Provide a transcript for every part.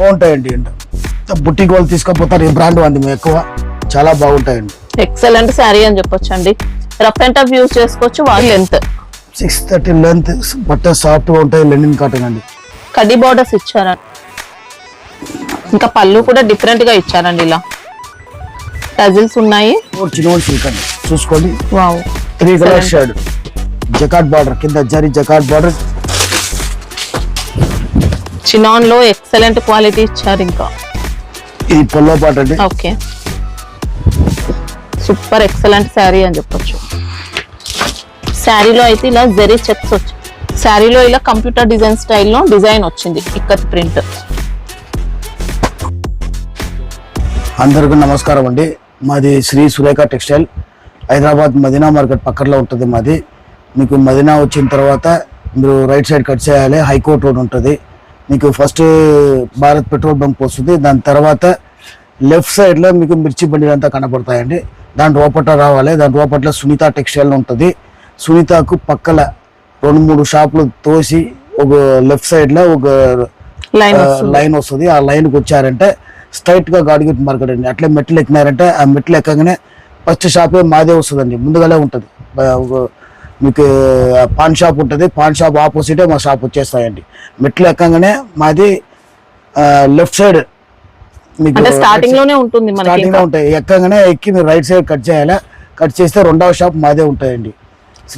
బాగుంటాయండి. బుట్టికి వాళ్ళు తీసుకపోతారు, ఈ బ్రాండ్ అండి మేము ఎక్కువ, చాలా బాగుంటాయండి. ఎక్సలెంట్ శారీ అని చెప్పొచ్చు అండి. రఫ్ అండ్ టఫ్ యూజ్ చేసుకోవచ్చు. వాళ్ళ లెంత్ 630 లెంత్, బట్ట సాఫ్ట్ గా ఉంటాయి, లెనిన్ కాటన్ అండి. కడ్డీ బార్డర్స్ ఇచ్చారండి. ఇంకా పళ్ళు కూడా డిఫరెంట్ గా ఇచ్చారండి. ఇలా టజిల్స్ ఉన్నాయి. చిన్న సిల్క్ అండి, చూసుకోండి. వావ్, 3 కలర్ షేడ్, జకాట్ బార్డర్ కింద జరీ జకాట్ బార్డర్. చినాన్ లో ఎక్సలెంట్ క్వాలిటీ ఇచ్చారు. ఇంకా ఇది పొల్లో పాట అండి. ఓకే, సూపర్ ఎక్సలెంట్ శారీ అని చెప్పొచ్చు. శారీలో అయితే ఇలా జరీ చెక్స్ వచ్చి, శారీలో ఇలా కంప్యూటర్ డిజైన్ స్టైల్లో డిజైన్ వచ్చింది, ఇక్కత్ ప్రింట్. అందరికీ నమస్కారం అండి. మాది శ్రీ సురేఖ టెక్స్టైల్, హైదరాబాద్ మదీనా మార్కెట్ పక్కలో ఉంటుంది మాది. మీకు మదీనా వచ్చిన తర్వాత మీరు రైట్ సైడ్ కట్ చేయాలి, హైకోర్ట్ రోడ్ ఉంటుంది. మీకు ఫస్ట్ భారత్ పెట్రోల్ బంక్ వస్తుంది, దాని తర్వాత లెఫ్ట్ సైడ్లో మీకు మిర్చి బండిలు అంతా కనపడతాయండి. దాని లోపల రావాలి, దాని లోపల సునీత టెక్స్టైల్ ఉంటుంది. సునీతకు పక్కల 2-3 షాపులు తోసి ఒక లెఫ్ట్ సైడ్లో ఒక లైన్ వస్తుంది. ఆ లైన్కి వచ్చారంటే స్ట్రైట్ గా గాడ్గిట్ మార్కెట్ అండి. అట్లే మెట్లు ఎక్కినారంటే ఆ మెట్లు ఎక్కగానే ఫస్ట్ షాపే మాదే వస్తుందండి, ముందుగానే ఉంటుంది. మీకు పాన్ షాప్ ఉంటుంది, పాన్ షాప్ ఆపోజిటే మా షాప్ వచ్చేస్తాయండి. మెట్లు ఎక్కగానే మాది లెఫ్ట్ సైడ్ మీకు స్టార్టింగ్ లోనే ఉంటుంది, స్టార్టింగ్ లో ఉంటాయి. ఎక్కగానే ఎక్కి మీరు రైట్ సైడ్ కట్ చేయాలి, కట్ చేస్తే 2వ షాప్ మాదే ఉంటాయండి.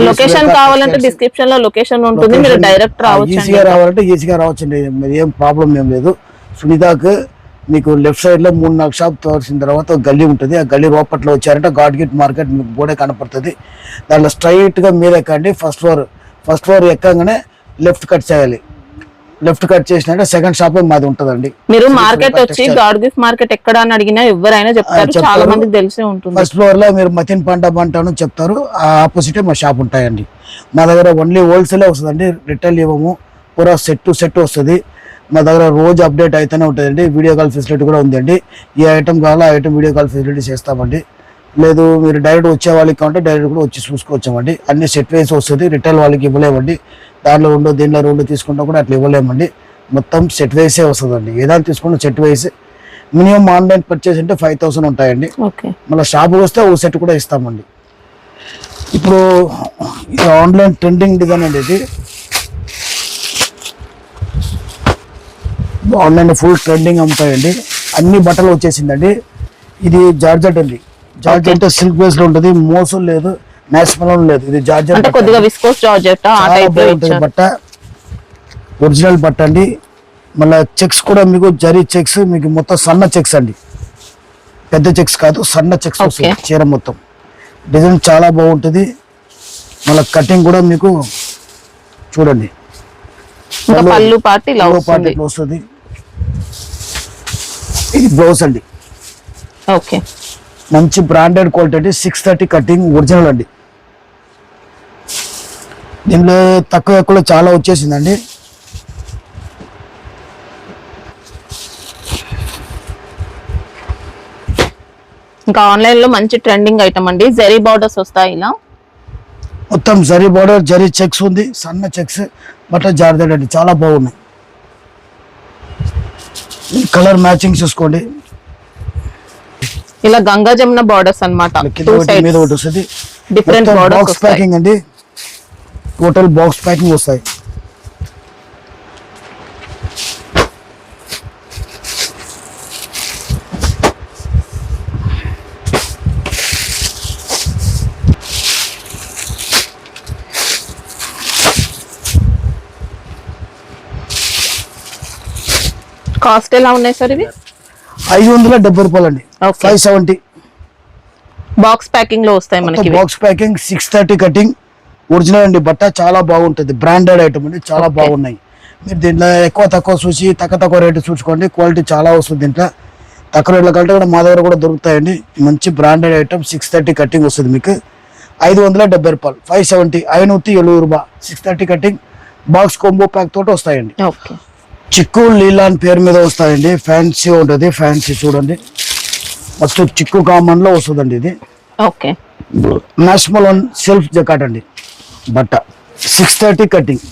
లొకేషన్ కావాలంటే డిస్క్రిప్షన్ లో లొకేషన్ ఉంటుంది, మీరు డైరెక్ట్ రావచ్చు. ఈజీగా రావాలంటే ఈజీగా రావచ్చండి, ఏం ప్రాబ్లం ఏం లేదు. సునీతకు మీకు లెఫ్ట్ సైడ్ లో 3-4 షాప్ తోసిన తర్వాత ఒక గల్లీ ఉంటుంది. ఆ గల్లీ లోపట్లో వచ్చారంటే గాడ్గిట్ మార్కెట్ మీకు బోర్డే కనపడుతుంది. దాంట్లో స్ట్రైట్ గా మీరు ఎక్కండి. ఫస్ట్ ఫ్లోర్ ఎక్కగానే లెఫ్ట్ కట్ చేయాలి. లెఫ్ట్ కట్ చేసినట్టే సెకండ్ షాప్ మాది ఉంటుందండి. మీరు మార్కెట్ వచ్చి గాడ్గిట్ మార్కెట్ ఎక్కడ అని అడిగినా ఎవరైనా చెప్తారు, చాలా మందికి తెలిసే ఉంటుంది. ఫస్ట్ ఫ్లోర్ లో మీరు మతిన్ పంట బంటాను చెప్తారు, ఆ ఆపోజిటే మా షాప్ ఉంటాయండి. మా దగ్గర ఓన్లీ హోల్సేలే వస్తుందండి, రిటైల్ ఇవ్వము. పూరా సెట్ వస్తుంది. మా దగ్గర రోజు అప్డేట్ అయితేనే ఉంటుందండి. వీడియో కాల్ ఫెసిలిటీ కూడా ఉందండి. ఏ ఐటమ్ కావాలో ఆ ఐటమ్ వీడియో కాల్ ఫెసిలిటీ చేస్తామండి. లేదు మీరు డైరెక్ట్ వచ్చే వాళ్ళకి కావాలంటే డైరెక్ట్ కూడా వచ్చి చూసుకోవచ్చామండి. అన్ని సెట్ వైస్ వస్తుంది, రిటైల్ వాళ్ళకి ఇవ్వలేమండి. దాంట్లో దీనిలో 2 తీసుకుంటా కూడా అట్లా ఇవ్వలేమండి. మొత్తం సెట్ వైసే వస్తుందండి. ఏదైనా తీసుకుంటే set wise. Minimum online purchase అంటే 5000 ఉంటాయండి. మళ్ళీ షాప్కి వస్తే ఓ సెట్ కూడా ఇస్తామండి. ఇప్పుడు ఆన్లైన్ ట్రెండింగ్ డిజైన్ అండి. ఇది ఆన్లైన్ ఫుల్ ట్రెండింగ్ అమ్ముతాయండి. అన్ని బట్టలు వచ్చేసిందండి. ఇది జార్జెట్ అండి. జార్జెట్ అంటే సిల్క్ బేస్ లో ఉంటుంది, మోసం లేదు, నేషనల్ లేదు. ఇది జార్జెట్ కొద్దిగా విస్కోస్ జార్జెట్ బట్ట, ఒరిజినల్ బట్ట అండి. మళ్ళీ చెక్స్ కూడా మీకు జరీ చెక్స్, మీకు మొత్తం సన్న చెక్స్ అండి, పెద్ద చెక్స్ కాదు, సన్న చెక్స్ వస్తుంది. చీర మొత్తం డిజైన్ చాలా బాగుంటుంది. మళ్ళీ కటింగ్ కూడా మీకు చూడండి, పళ్ళు పార్టీ వస్తుంది. ఇది బ్లౌజ్ అండి. ఓకే, మంచి బ్రాండెడ్ క్వాలిటీ అండి. 630 కటింగ్ ఒరిజినల్ అండి. దీనిలో తక్కువ ఎక్కువ చాలా వచ్చేసిందండి. ఇంకా ఆన్లైన్ లో మంచి ట్రెండింగ్ ఐటమ్ అండి. జరీ బార్డర్స్ వస్తాయి, ఇలా మొత్తం జరీ బార్డర్, జరీ చెక్స్ ఉంది, సన్న చెక్స్, బట్ట జార్జెట్ అండి. చాలా బాగున్నాయి. కలర్ మ్యాచింగ్ చూసుకోండి. ఇలా గంగా జమున బార్డర్స్ అన్నమాట. మీద ఒకటి వస్తుంది, డిఫరెంట్ బాక్స్ ప్యాకింగ్ అండి. టోటల్ బాక్స్ ప్యాకింగ్ వస్తాయి. కాస్ట్ ఎలా ఉన్నాయి సార్ ఇవి? 570 రూపాయలు అండి. 570 బాక్స్ ప్యాకింగ్ లో వస్తాయి మనకి. బాక్స్ ప్యాకింగ్ 630 కటింగ్ ఒరిజినల్ అండి. బట్ట చాలా బాగుంటుంది, బ్రాండెడ్ ఐటమ్ అండి. చాలా బాగున్నాయి. మీరు దీంట్లో ఎక్కువ తక్కువ చూసి తక్కువ రేటు చూసుకోండి, క్వాలిటీ చాలా వస్తుంది. దీంట్లో తక్కువ రేట్ల కంటే కూడా మా దగ్గర కూడా దొరుకుతాయండి. మంచి బ్రాండెడ్ ఐటమ్ 630 కటింగ్ వస్తుంది మీకు. 570 రూపాయలు. 570 570 రూపాయలు. 630 కటింగ్ బాక్స్ కాంబో ప్యాక్ తోటి వస్తాయండి. చిక్కు లీలా అని పేరు మీద వస్తాయండి. ఫ్యాన్సీ ఉంటుంది, ఫ్యాన్సీ చూడండి. ఫస్ట్ చిక్కు కామన్ లో వస్తుందండి. ఇది ఓకే, నేషనల్ సెల్ఫ్ జకాట్ అండి. బట్ట 630 కటింగ్.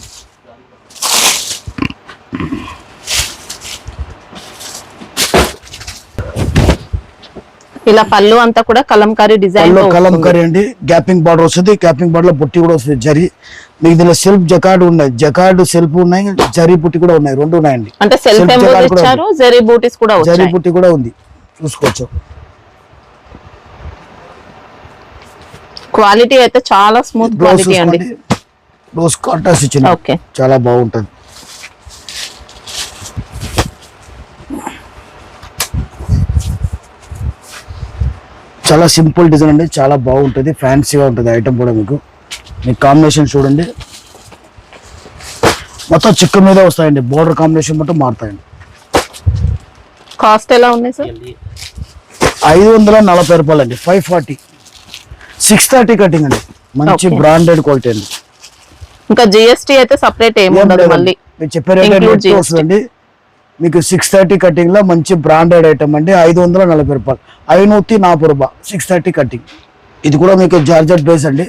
ఇలా పళ్ళు అంతా కూడా కలంకారీ డిజైన్ పళ్ళు కలంకారీ అండి, గ్యాపింగ్ బార్డర్ వస్తుంది, గ్యాపింగ్ బార్డర్ లో బుట్టి కూడా వస్తుంది జరీ. మీకు దీనిలో సెల్ఫ్ జకార్డ్ ఉన్నాయి, జకార్డ్ సెల్ఫ్ ఉన్నాయి, జరీ బుట్టి కూడా ఉన్నాయి, రెండు ఉన్నాయండి. అంటే సెల్ఫ్ ఎంబోర్డ్ ఇచ్చారు, జరీ బూటీస్ కూడా వచ్చాయి, జరీ బుట్టి కూడా ఉంది, చూసుకోవచ్చు. క్వాలిటీ అయితే చాలా స్మూత్ క్వాలిటీ అండి. బ్లౌజ్ కాంట్రాస్ట్ ఇచ్చింది, ఓకే, చాలా బాగుంటది. చాలా సింపుల్ డిజైన్ అండి, చాలా బాగుంటది, ఫ్యాన్సీగా ఉంటుంది ఐటమ్ కూడా. మీకు కాంబినేషన్ చూడండి, మొత్తం చిక్కు మీద వస్తాయండి, బోర్డర్ కాంబినేషన్ మొత్తం మారుతాయండి. కాస్ట్ ఎలా ఉన్నాయి సార్? 540 రూపాయలు అండి, 540, 630 కటింగ్ అండి, మంచి బ్రాండెడ్ క్వాలిటీ అండి. ఇంకా జిఎస్టీ అయితే సపరేట్ ఏమి ఉండదు, మళ్ళీ మీరు చెప్పే రేట్ వస్తుందండి. మీకు 630 కటింగ్ లో మంచి బ్రాండెడ్ ఐటమ్ అండి, 540 రూపాయలు, 540 రూపాయలు, 630 కటింగ్. ఇది కూడా మీకు జార్జెట్ బేస్ అండి,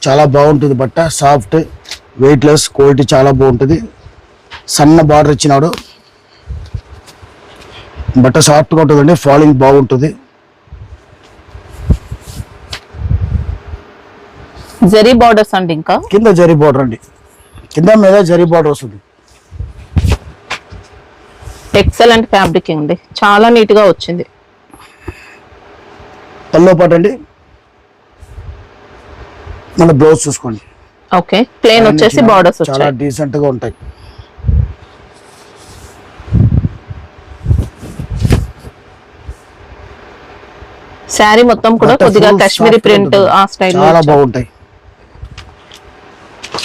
చాలా బాగుంటుంది బట్ట, సాఫ్ట్ వెయిట్ లెస్, క్వాలిటీ చాలా బాగుంటుంది. సన్న బార్డర్ ఇచ్చినాడు, బట్ట సాఫ్ట్గా ఉంటుందండి, ఫాలింగ్ బాగుంటుంది. జరీ బార్డర్స్ అండి, ఇంకా కింద జరీ బార్డర్ అండి, కింద మీద జరీ బార్డర్ వస్తుంది. ఎక్సలెంట్ ఫ్యాబ్రిక్ అండి, చాలా నీట్ గా వచ్చింది. పల్లో పాటు అండి, మన బ్లౌజ్ చూసుకోండి. ఓకే, ప్లేన్ వచ్చేసి బార్డర్స్ చాలా వచ్చాయి, డీసెంట్ గా ఉంటాయి. శారీ మొత్తం కూడా కొద్దిగా కాశ్మీరీ ప్రింట్ ఆ స్టైల్ చాలా బాగుంటాయి.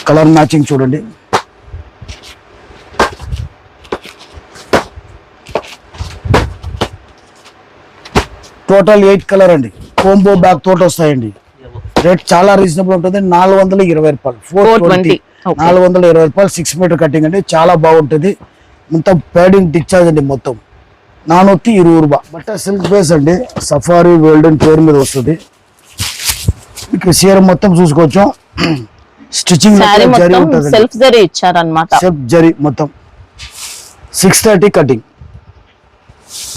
కలర్ మ్యాచింగ్ చూడండి, టోటల్ 8 కలర్ అండి, కోంబో బ్యాగ్ తోటి వస్తాయండి. రేట్ చాలా రీజనబుల్ ఉంటుంది, 420 రూపాయలు, 420, 420 రూపాయలు, 6 మీటర్ కటింగ్ అండి, చాలా బాగుంటుంది. మొత్తం ప్యాడింగ్ డిశ్చార్జ్ అండి, మొత్తం 420 రూపాయలు. బట్ సిల్క్ బేస్ అండి, సఫారీ గోల్డెన్ పేరు మీద వస్తుంది. మీకు చీర మొత్తం చూసుకోవచ్చు, స్టిచ్చింగ్ జరీ ఉంటుంది, సెల్ఫ్ జరీ ఇచ్చారన్నమాట, సెల్ఫ్ జరీ మొత్తం. 630 కటింగ్,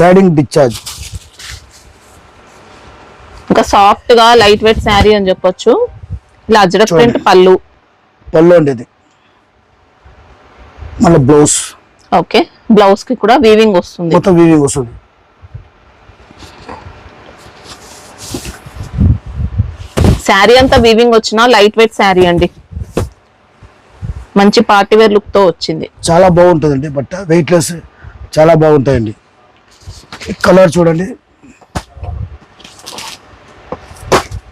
ప్యాడింగ్ డిశ్చార్జ్. ఇంకా సాఫ్ట్ గా లైట్ వెయిట్ శారీ అని చెప్పొచ్చు. ఇలా అజ్రక్ ప్రింట్ పళ్ళు అండి, ఇది మళ్ళీ బ్లౌజ్. ఓకే, బ్లౌజ్ కి కూడా వీవింగ్ వస్తుంది, మొత్తం వీవింగ్ వస్తుంది. శారీ అంతా వీవింగ్ వచ్చిన లైట్ వెయిట్ శారీ అండి, మంచి పార్టీ వేర్ లుక్ తో వచ్చింది, చాలా బాగుంటుందండి. బట్ వెయిట్ లెస్, చాలా బాగుంటాయండి. కలర్ చూడండి,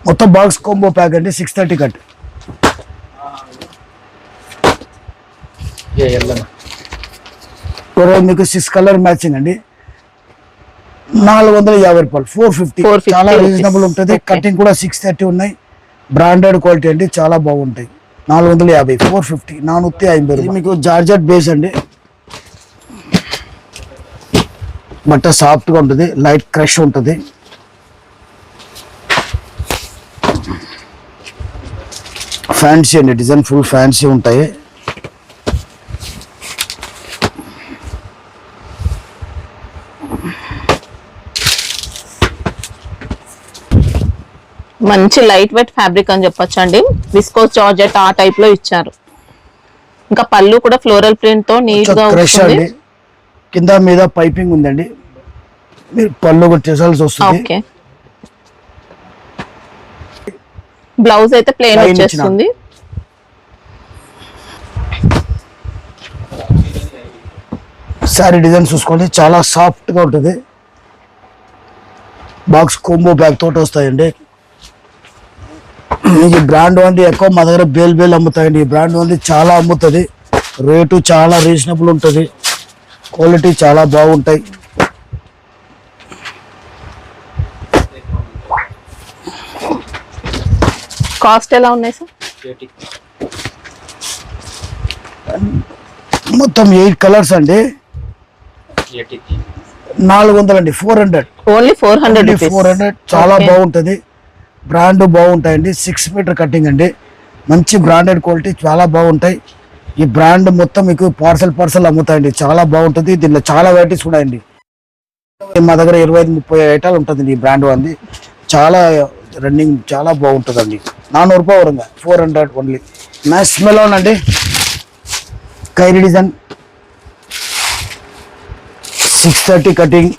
మొత్తం బాక్స్ కాంబో ప్యాక్ అండి, 630 కట్. మీకు 6 కలర్ మ్యాచింగ్ అండి, 450 రూపాయలు, 450, చాలా రీజనబుల్ ఉంటుంది. కటింగ్ కూడా 630 ఉన్నాయి, బ్రాండెడ్ క్వాలిటీ అండి, చాలా బాగుంటాయి. 450, 450, 450. మీకు జార్జెట్ బేస్ అండి, బట్ట సాఫ్ట్ గా ఉంటుంది, లైట్ క్రష్ ఉంటుంది. ఫ్యాన్సీ అండి, డిజైన్ ఫుల్ ఫ్యాన్సీ ఉంటాయి. మంచి లైట్ వెయిట్ ఫ్యాబ్రిక్ అని చెప్పొచ్చు అండి, విస్కోస్ జార్జెట్ ఆ టైప్ లో ఇచ్చారు. ఇంకా పళ్ళు కూడా ఫ్లోరల్ ప్రింట్ తో నీట్ గా వస్తుంది. కింద మీద పైపింగ్ ఉందండి, మీరు పళ్ళు కూడా చేసాల్సి వస్తుంది. ఓకే, బ్లౌజ్ అయితే ప్లెయిన్ వచ్చేస్తుంది. సారీ డిజైన్ చూసుకోండి, చాలా సాఫ్ట్ గా ఉంటుంది. బాక్స్ కోంబో బ్యాగ్ తోటి వస్తాయండి. ఈ బ్రాండ్ వంటి ఎక్కువ మా దగ్గర బేల్ అమ్ముతాయండి. ఈ బ్రాండ్ వంటి చాలా అమ్ముతుంది, రేటు చాలా రీజనబుల్ ఉంటుంది, క్వాలిటీ చాలా బాగుంటాయి. కాస్ట్ ఎలా ఉన్నాయి సార్? మొత్తం 8 కలర్స్ అండి, 400 అండి, 400, ఓన్లీ 400. చాలా బాగుంటది, బ్రాండ్ బాగుంటాయండి. 6 మీటర్ కటింగ్ అండి, మంచి బ్రాండెడ్ క్వాలిటీ, చాలా బాగుంటాయి. ఈ బ్రాండ్ మొత్తం మీకు పార్సల్ అమ్ముతాయండి, చాలా బాగుంటుంది. దీనిలో చాలా వెరైటీస్ ఉన్నాయండి. మా దగ్గర 25-30 ఐటాలు ఉంటుంది ఈ బ్రాండ్ అంది. చాలా రన్నింగ్ చాలా బాగుంటుందండి. 400 రూపాయలు వరంగా 400 ఓన్లీ. మ్యాక్స్ మెలోన్ అండి, Khairi design 630 cutting.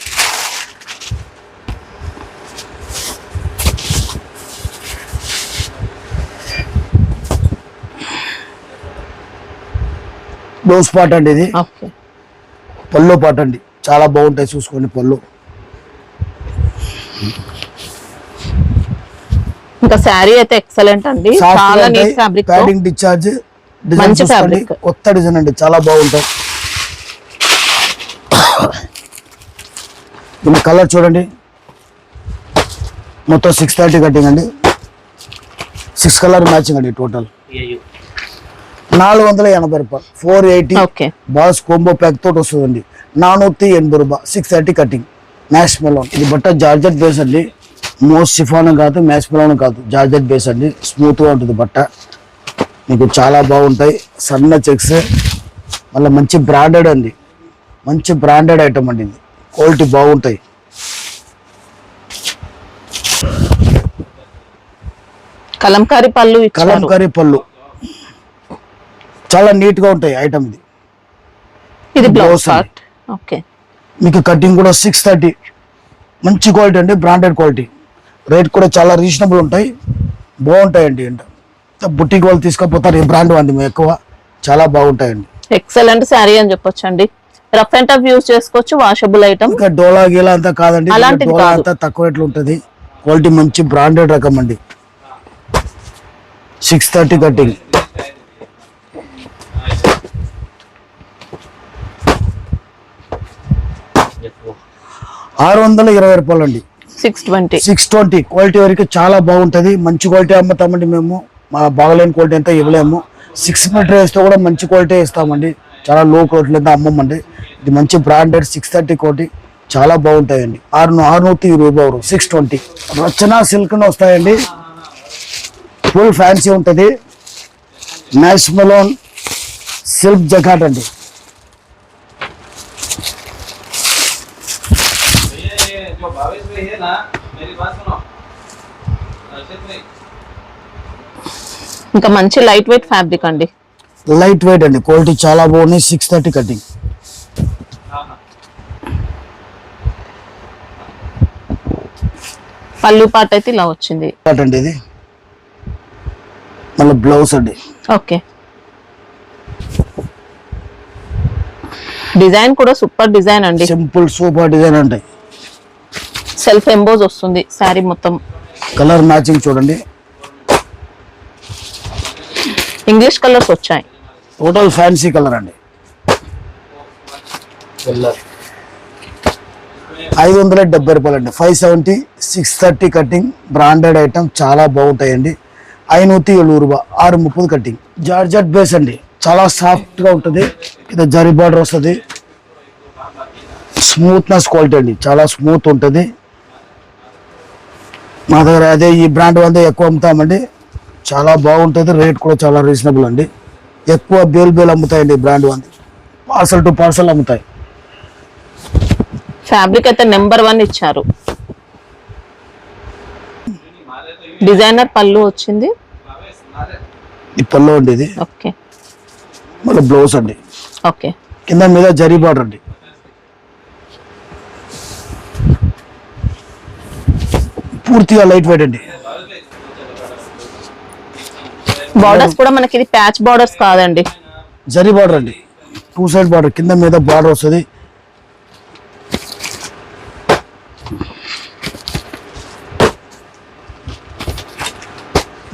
Blouse part అండి ఇది, ఓకే. పళ్ళు పార్ట్ అండి, చాలా బాగుంటాయి చూసుకోండి పళ్ళు. ఇంకా శారీ అయితే ఎక్సలెంట్ అండి, చాలా నీట్ ఫ్యాబ్రిక్, ప్యాడింగ్ డిశ్చార్జ్ మంచి ఫ్యాబ్రిక్, కొత్త డిజైన్ అండి, చాలా బాగుంటాయి. దీని కలర్ చూడండి, మొత్తం 630 కటింగ్ అండి, 6 కలర్ మ్యాచింగ్ అండి. టోటల్ 480 రూపాయలు, 480. ఓకే. బాస్ కోంబో ప్యాక్ తోటి వస్తుందండి, 480 రూపాయలు, 630 కటింగ్. మ్యాష్ మెలోన్ ఇది బట్ట జార్జెట్ బేస్ అండి, మోస్ట్ షిఫాన్ కాదు, మ్యాష్ మెలోన్ కాదు, జార్జెట్ బేస్ అండి. స్మూత్ గా ఉంటుంది బట్ట, మీకు చాలా బాగుంటాయి. సన్న చెక్స్, మళ్ళీ మంచి బ్రాండెడ్ అండి, మంచి బ్రాండెడ్ ఐటమ్ అండి, ఇది క్వాలిటీ బాగుంటాయి. కలంకారీ పళ్ళు ఇచ్చారు, కలంకారీ పళ్ళు చాలా నీట్ గా ఉంటాయి ఐటమ్ ఇది. ఇది బ్లౌజ్ బ్లౌజ్ అండి. పార్ట్. ఓకే. మీకు కటింగ్ కూడా 630, మంచి క్వాలిటీ అండి, బ్రాండెడ్ క్వాలిటీ. రేట్ కూడా చాలా రీజనబుల్ ఉంటాయి, బాగుంటాయండి. బుట్టికి వాళ్ళు తీసుకపోతారు, ఈ బ్రాండ్ అండి ఎక్కువ, చాలా బాగుంటాయండి. ఎక్సలెంట్ శారీ అని చెప్పొచ్చు అండి. రఫ్ అండ్ టఫ్ యూజ్ చేసుకోవచ్చు, వాషబుల్ ఐటమ్. ఇంకా డోలా గీలా అంతా కాదండి, అలాంటిది డోలా కాదు. అంతా తక్కువ రేట్లు ఉంటుంది, క్వాలిటీ మంచి బ్రాండెడ్ రకం అండి. 630 కటింగ్. ₹620 అండి, 620. 620 క్వాలిటీ వరకు చాలా బాగుంటది. మంచి క్వాలిటీ అమ్ముతామండి మేము, మా బాగలేని క్వాలిటీ అంతా ఇవ్వలేము. 6 మీటర్ వేస్తే కూడా మంచి క్వాలిటీ ఇస్తామండి, చాలా లో క్వాలిటీ అంతా అమ్మమండి. ఇది మంచి బ్రాండెడ్ 630 క్వాలిటీ, చాలా బాగుంటాయండి. 620 రూపాయలు, 620. రచన సిల్క్ వస్తాయండి, ఫుల్ ఫ్యాన్సీ ఉంటుంది. మ్యాష్ మెలోన్ సిల్క్ జకాట్ అండి, जो भावेश भाई है ना, मेरी बात सुनो, अर्षित भाई, ఇంకా మంచి లైట్ వెయిట్ ఫ్యాబ్రిక్ అండి, లైట్ వెయిట్ అండి, క్వాలిటీ చాలా బాగున్నాయి. 630 కటింగ్. పళ్ళు పార్ట్ అయితే ఇలా వచ్చింది అండి. ఇది మళ్ళీ బ్లౌజ్ అండి, ఓకే. డిజైన్ కూడా సూపర్ డిజైన్ అండి, సింపుల్ సూపర్ డిజైన్ ఉంటాయి. సెల్ఫ్ ఎంబోజ్ వస్తుంది శారీ మొత్తం. కలర్ మ్యాచింగ్ చూడండి, ఇంగ్లీష్ కలర్స్ వచ్చాయి, టోటల్ ఫ్యాన్సీ కలర్ అండి. 570 రూపాయలు అండి, 570. 630 కటింగ్, బ్రాండెడ్ ఐటమ్, చాలా బాగుంటాయండి. 570 రూపాయ, 630 కటింగ్. జార్జెట్ బేస్ అండి, చాలా సాఫ్ట్ గా ఉంటుంది, ఇది జరీ బార్డర్ వస్తుంది, స్మూత్నెస్ క్వాలిటీ అండి, చాలా స్మూత్ ఉంటుంది. మా దగ్గర అదే ఈ బ్రాండ్ వంద ఎక్కువ అమ్ముతామండి, చాలా బాగుంటుంది. రేట్ కూడా చాలా రీజనబుల్ అండి, ఎక్కువ బేల్ అమ్ముతాయండి బ్రాండ్ వంద, పార్సల్ టు పార్సల్ అమ్ముతాయి. ఫ్యాబ్రిక్ అయితే నెంబర్ 1 ఇచ్చారు. డిజైనర్ పళ్ళు వచ్చింది, ఈ పళ్ళు అండి, ఇది ఓకే. మళ్ళీ బ్లౌజ్ అండి, ఓకే. కింద మీద జరీ బార్డర్ అండి. పూర్తిగా లైట్ వెయిట్ అండి. బార్డర్స్ కూడా మనకి ఇది ప్యాచ్ బార్డర్స్ కాదండి, జరీ బార్డర్ అండి, 2 సైడ్ బార్డర్, కింద మీద బార్డర్ వస్తుంది.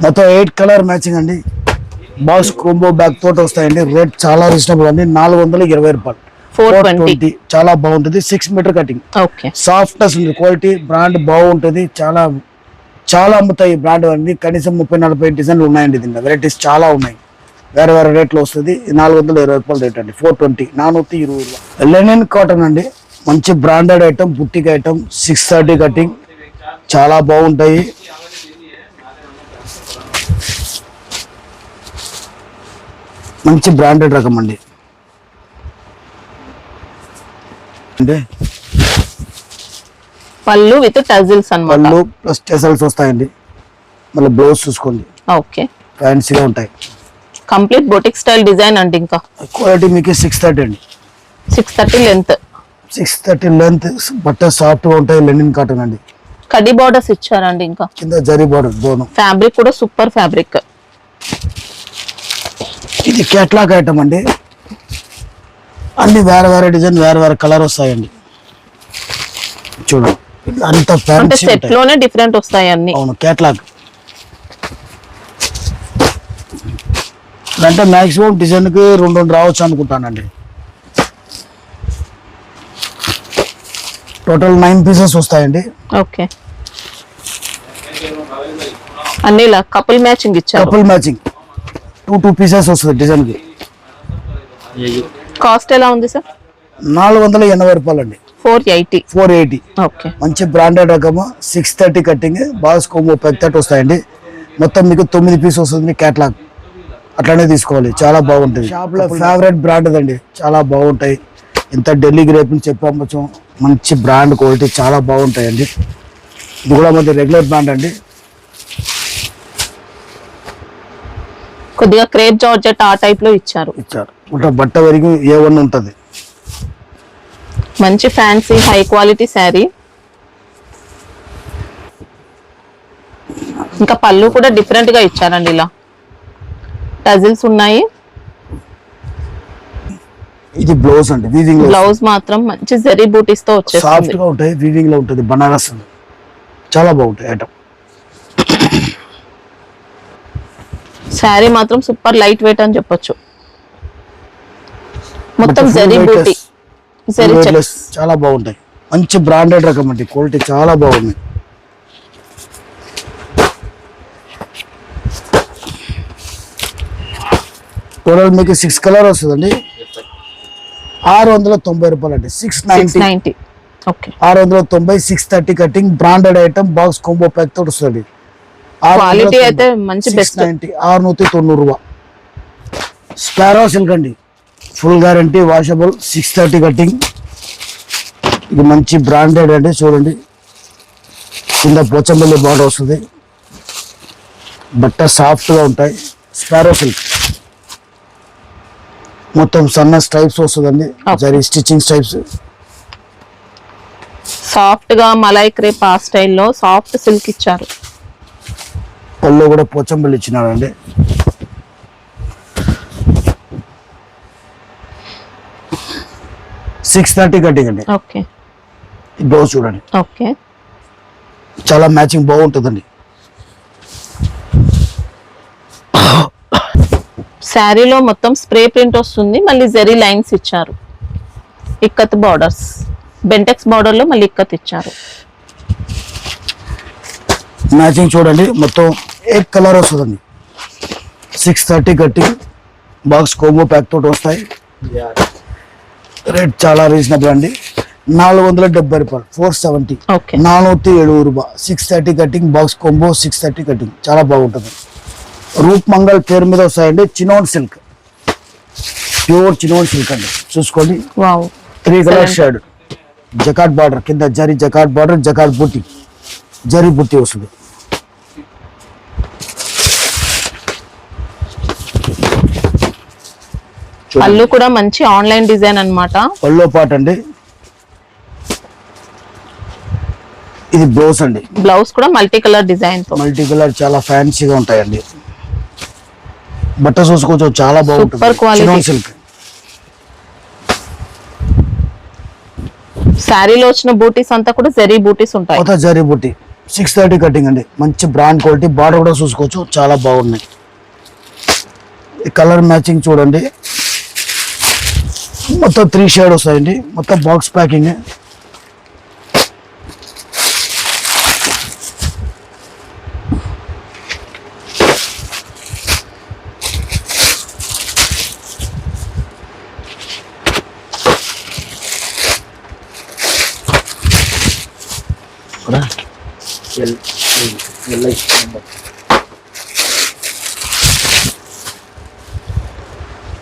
మొత్తం 8 కలర్ మ్యాచింగ్ అండి, బాక్స్ కోంబో బ్యాగ్ తోటి వస్తాయండి. రేట్ చాలా రీజనబుల్ అండి, 420 రూపాయలు, 420. చాలా బాగుంటుంది. 6 మీటర్ కటింగ్, ఓకే. సాఫ్ట్నెస్ ఉంది, క్వాలిటీ బ్రాండ్ బాగుంటుంది. చాలా చాలా అమ్ముతాయి బ్రాండ్ అన్ని, కనీసం 30-40 డిజైన్లు ఉన్నాయండి. దీనిలో వెరైటీస్ చాలా ఉన్నాయి, వేరే వేరే రేట్లు వస్తుంది. 420 రూపాయలు రేట్ అండి, 420, 420 రూపాయలు. లెనిన్ కాటన్ అండి, మంచి బ్రాండెడ్ ఐటమ్, బుట్టిక్ ఐటమ్, 630 కటింగ్, చాలా బాగుంటాయి. మంచి బ్రాండెడ్ రకం అండి. అంటే పళ్ళు విత్ టజిల్స్ అన్నమాట. పళ్ళు ప్లస్ టెసల్స్ వస్తాయండి. మళ్ళీ బ్లౌజ్ చూసుకోండి, ఓకే, ఫ్యాన్సీగా ఉంటాయి. కంప్లీట్ బొటిక్ స్టైల్ డిజైన్ అండి. ఇంకా క్వాలిటీ మీకు 630 అండి. 630 లెంత్. 630 లెంత్. బట్ట సాఫ్ట్గా ఉంటాయి, లెనిన్ కాటన్ అండి. కడి బార్డర్స్ ఇచ్చారండి. ఇంకా కింద జరీ బార్డర్ దోను. ఫ్యాబ్రిక్ కూడా సూపర్ ఫ్యాబ్రిక్. ఇది కేటలాగ్ ఐటమ్ అండి. అన్ని వేరే వేరే డిజైన్, వేరే వేరే కలర్ వస్తాయండి. చూడండి, అంత అంటే ఫ్యాన్సీ సెట్ ఉంటాయి. లోనే డిఫరెంట్ వస్తాయి అన్ని. అవును, కేటలాగ్ అంటే మాక్సిమం డిజైన్ కి 2 రావచ్చు అనుకుంటానండి. టోటల్ 9 పీసెస్ వస్తాయండి. ఓకే, అన్ని ఇలా కపుల్ మ్యాచింగ్ ఇచ్చారు. కపుల్ మ్యాచింగ్ 2 పీసెస్ వస్తుంది డిజైన్ కి. కాస్ట్ ఎలా ఉంది సార్? 480 రూపాయలండి. 480. 480. ఓకే, మంచి బ్రాండెడ్ రకము. 630 కట్టింగ్, బాక్స్ కోమో పెద్దట్ వస్తాయండి. మొత్తం మీకు 9 పీస్ వస్తుంది. కేటలాగ్ అట్లానే తీసుకోవాలి, చాలా బాగుంటుంది. షాప్ లో ఫేవరెట్ బ్రాండ్ అండి, చాలా బాగుంటాయి. ఇంత ఢిల్లీ గ్రేప్ చెప్పవచ్చు. మంచి బ్రాండ్ క్వాలిటీ చాలా బాగుంటాయండి. ఇది కూడా మంచి రెగ్యులర్ బ్రాండ్ అండి. కొద్దిగా క్రేప్ జార్జెట్ ఆ టైప్ లో ఇచ్చారు. ఇంకా బట్ట వరకు A1 ఉంటుంది. మంచి ఫ్యాన్సీ హై క్వాలిటీ శారీ. ఇంకా పళ్ళు కూడా డిఫరెంట్ గా ఇచ్చారండి. ఇలా టజిల్స్ ఉన్నాయి. ఇది బ్లౌజ్ అండి, వీవింగ్ బ్లౌజ్ మాత్రం మంచి జరీ బూటీస్ తో సాఫ్ట్ వచ్చేస్తుంది. గా ఉంటాయి, వీవింగ్ లో ఉంటుంది. బనారస్ అండి, చాలా బాగుంటాయి ఐటమ్. శారీ మాత్రం సూపర్ లైట్ వెయిట్ అని చెప్పొచ్చు. మొత్తం full జరీ weightless. బూటీ, జరీ చెక్స్. చాలా బాగుంటాయి. మంచి బ్రాండెడ్ రకం అండి, క్వాలిటీ చాలా బాగుంది. టోటల్ మీకు 6 కలర్ వస్తుందండి. 690 రూపాయలు అండి. 690. 690. Okay, 690. 630 cutting, branded item, box combo pack తోటి వస్తుంది. క్వాలిటీ అయితే మంచి బెస్ట్. 690. 690 రూపాయ. స్పారో సిల్క్ అండి, ఫుల్ గ్యారంటీ, వాషబుల్. 630 కటింగ్. ఇది మంచి బ్రాండెడ్ అండి. చూడండి, కింద పోచంపల్లి బార్డర్ వస్తుంది. బట్ట సాఫ్ట్గా ఉంటాయి. స్పారో సిల్క్ మొత్తం సన్న స్ట్రైప్స్ వస్తుందండి. Zari stitching stripes. సాఫ్ట్ గా మలై క్రేప్ ఆ స్టైల్లో సాఫ్ట్ సిల్క్ ఇచ్చారు. పళ్ళు కూడా పోచంపల్లి ఇచ్చినాడండి. $630 కటింగ్ అండి. ఓకే, ఈ బ్లౌజ్ చూడండి, ఓకే, చాలా మ్యాచింగ్ బాగుంటుందండి. శారీలో మొత్తం స్ప్రే ప్రింట్ వస్తుంది. మళ్ళీ జరీ లైన్స్ ఇచ్చారు. ఇక్కత్ బార్డర్స్, బెంటెక్స్ బార్డర్ లో మళ్ళీ ఇక్కత్ ఇచ్చారు. మ్యాచింగ్ చూడండి, మొత్తం 8 కలర్ వస్తుందండి. 630 కటింగ్, బాక్స్ కోమో ప్యాక్ తోటి వస్తాయి. రేట్ చాలా రీజనబుల్ అండి. 470 రూపాయలు. 470. ఓకే, 470 రూపాయలు. 630 కటింగ్, బాక్స్ కోంబో. 630 కటింగ్, చాలా బాగుంటుంది. రూప్ మంగళ్ పేరు మీద వస్తాయండి. Chinon silk, pure chinon silk అండి. చూసుకోండి, వావ్, 3 కలర్ షేడ్, జకాట్ బార్డర్, కింద జరీ జకాట్ బార్డర్, జకాట్ బుట్టి, జరీ బుట్టి వస్తుంది. పళ్ళు కూడా మంచి ఆన్లైన్ డిజైన్ అన్నమాట. పల్లో పాట అండి. ఇది బ్లౌజ్ అండి. బ్లౌజ్ కూడా మల్టీ కలర్ డిజైన్ తో. మల్టీ కలర్, చాలా ఫ్యాన్సీగా ఉంటాయండి. బట్ట చూసుకోవచ్చు, చాలా బాగుంటుంది. Super quality. Chinon silk. శారీలో వచ్చిన బూటీస్ అంతా కూడా జరీ బూటీస్ ఉంటాయి. కొత్త జరీ బుట్టి. 630 కటింగ్ అండి. మంచి బ్రాండ్ క్వాలిటీ. బార్డర్ కూడా చూసుకోవచ్చు, చాలా బాగున్నాయి. ఈ కలర్ మ్యాచింగ్ చూడండి, మొత్తం 3 షేడ్ వస్తాయండి. మొత్తం బాక్స్ ప్యాకింగ్.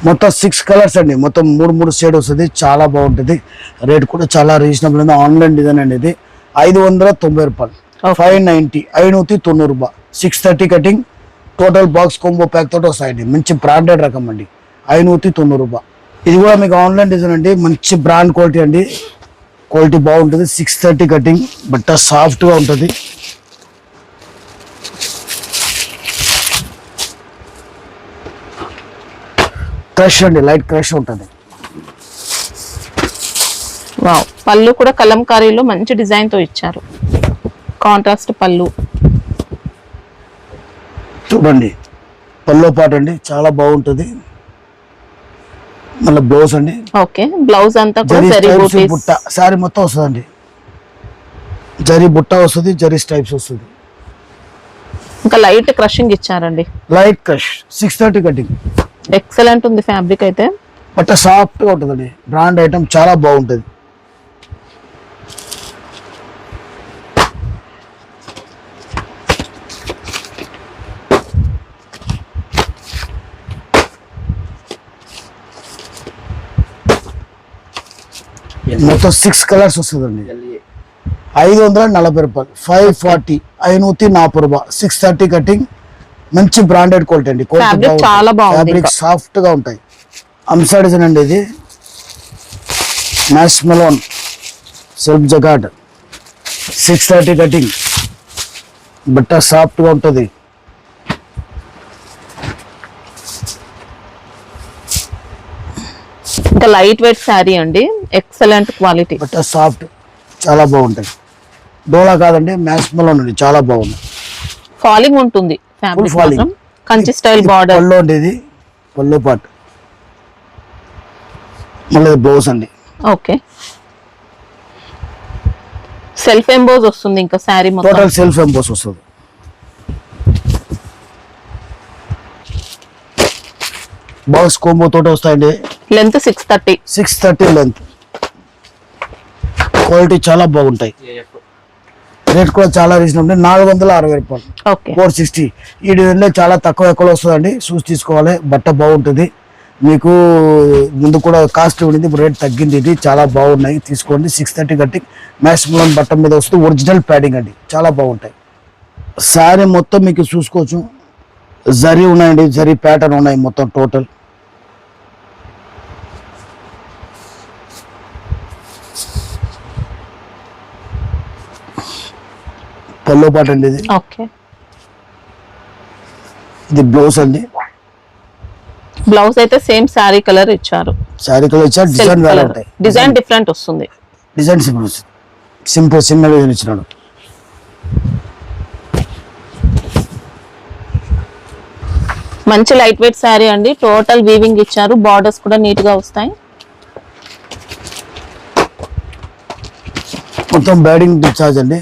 మొత్తం 6 కలర్స్ అండి. మొత్తం 3 షేడ్ వస్తుంది, చాలా బాగుంటుంది. రేట్ కూడా చాలా రీజనబుల్ ఉంది. ఆన్లైన్ డిజైన్ అండి ఇది. ₹590 Okay. 590 590 630 cutting total box combo pack తోటి వస్తాయండి. మంచి బ్రాండెడ్ రకం అండి, ₹590. ఇది కూడా మీకు ఆన్లైన్ డిజైన్ అండి, మంచి బ్రాండ్ క్వాలిటీ అండి, క్వాలిటీ బాగుంటుంది. 630 కటింగ్, బట్ట సాఫ్ట్గా ఉంటుంది. క్రష్ అండి, లైట్ క్రష్ ఉంటుంది. వావ్, పళ్ళు కూడా కలంకారీలో మంచి డిజైన్ తో ఇచ్చారు, కాంట్రాస్ట్ పళ్ళు. చూడండి పల్లో పాట అండి, చాలా బాగుంటుంది. మళ్ళీ బ్లౌజ్ అండి, ఓకే, బ్లౌజ్ అంతా కూడా జరీ జరీ స్టైప్స్ బూటీస్. బుట్ట సారీ మొత్తం వస్తుందండి. జరీ బుట్ట వస్తుంది, జరీ స్టైప్స్ వస్తుంది. ఇంకా లైట్ క్రషింగ్ ఇచ్చారండి, లైట్ క్రష్ 630 కటింగ్. ఎక్సలెంట్ ఉంది ఫ్యాబ్రిక్ అయితే. బట్ట సాఫ్ట్ గా ఉంటుందండి, బ్రాండ్ ఐటమ్ చాలా బాగుంటుంది. మొత్తం 6 కలర్స్ వస్తుందండి. ₹540 540 ₹540 630 కటింగ్. మంచి బ్రాండెడ్ క్వాలిటీ అండి, Fabric చాలా బాగుంది ఫ్యాబ్రిక్ ఇంకా. సాఫ్ట్ గా ఉంటాయి. అంసా డిజైన్ అండి, ఇది మ్యాష్ మెలోన్ సెల్ఫ్ జకాట్ 630 కటింగ్, బట్ట సాఫ్ట్ గా ఉంటుంది. ఇంకా లైట్ వెయిట్ శారీ అండి, ఎక్సలెంట్ క్వాలిటీ. బట్ట సాఫ్ట్ చాలా బాగుంటాయి. డోలా కాదండి, మ్యాష్ మెలోన్ అండి, చాలా బాగుంది. ఫాలింగ్ ఉంటుంది ఫ్యాబ్రిక్ falling. మాత్రం, కంచి స్టైల్ బార్డర్. పళ్ళు అండి, ఇది పళ్ళు పాట్. మళ్ళీ బ్లౌజ్ అండి, ఓకే, సెల్ఫ్ ఎంబోజ్ వస్తుంది ఇంకా శారీ మొత్తం. టోటల్ సెల్ఫ్ ఎంబోస్ వస్తుంది. బాక్స్ కోంబో తోటి వస్తాయండి. లెంత్ 630. 630 లెంత్, క్వాలిటీ చాలా బాగుంటాయి. రేట్ కూడా చాలా రీజనబుల్, ₹460. ఓకే, 460. ఈ డిజైన్లో చాలా తక్కువ ఎక్కువ వస్తుందండి, చూసి తీసుకోవాలి. బట్ట బాగుంటుంది. మీకు ముందు కూడా కాస్ట్ ఉండింది, ఇప్పుడు రేట్ తగ్గింది. ఇది చాలా బాగున్నాయి, తీసుకోండి. 630 కట్టి మ్యాష్ మెలోన్ బట్ట మీద వస్తుంది, ఒరిజినల్ ప్యాడింగ్ అండి, చాలా బాగుంటాయి. శారీ మొత్తం మీకు చూసుకోవచ్చు, జరీ ఉన్నాయండి, జరీ ప్యాటర్న్ ఉన్నాయి మొత్తం టోటల్. పల్లో పాట అండి, ఇది ఓకే, ఇది బ్లౌజ్ అండి. బ్లౌజ్ అయితే సేమ్ శారీ కలర్ ఇచ్చారు, శారీ కలర్ ఇచ్చా, డిజైన్ వేరే ఉంటాయి. డిజైన్ డిఫరెంట్ వస్తుంది. డిజైన్ సింపుల్ చిన్న డిజైన్ ఇచ్చినాడు. మంచి లైట్ వెయిట్ శారీ అండి, టోటల్ వీవింగ్ ఇచ్చారు, బార్డర్స్ కూడా నీట్ గా వస్తాయి. మొత్తం బ్యాడింగ్ డిశ్చార్జ్ అండి.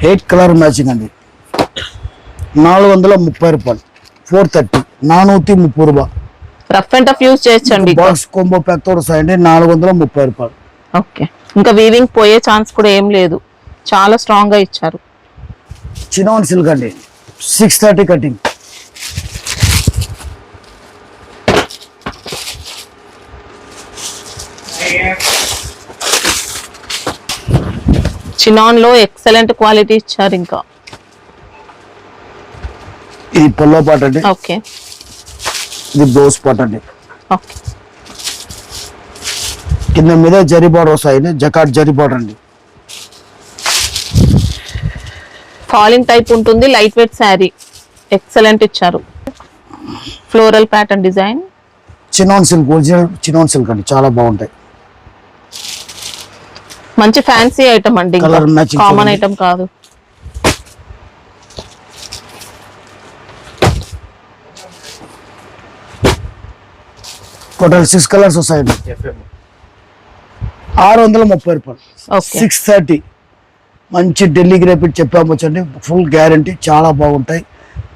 ఎయిట్ కలర్ మ్యాచింగ్ అండి, ₹430 430 ₹430. రఫ్ అండ్ టఫ్ యూజ్ చేయొచ్చండి. బాక్స్ కాంబో ప్యాక్ తోడు వస్తాయండి, ₹430. ఓకే, ఇంకా వీవింగ్ పోయే ఛాన్స్ కూడా ఏం లేదు, చాలా స్ట్రాంగ్ గా ఇచ్చారు. చినాన్ సిల్క్ అండి, 630 కటింగ్. చినాన్ లో ఎక్సలెంట్ క్వాలిటీ ఇచ్చారు. ఇంకా ఇది పల్లో పాట అండి, ఓకే, ఇది బ్లౌజ్ పాట అండి. ఓకే, కింద మీద జరీ బార్డర్ వస్తాయండి, జకాట్ జరీ బార్డర్ అండి. ఫాలింగ్ టైప్ ఉంటుంది, లైట్ వెయిట్ శారీ, ఎక్సలెంట్ ఇచ్చారు. Floral pattern design, chinon silk, original chinon silk అండి, చాలా బాగుంటాయి. మంచి ఫ్యాన్సీ ఐటమ్ అండి, Colour matching కామన్ చూడండి. ఐటమ్ కాదు. టోటల్ 6 కలర్స్ వస్తాయండి, ₹630. ఓకే, 630 మంచి ఢిల్లీ గ్రేపిడ్ చెప్పాము వచ్చండి, ఫుల్ గ్యారంటీ, చాలా బాగుంటాయి.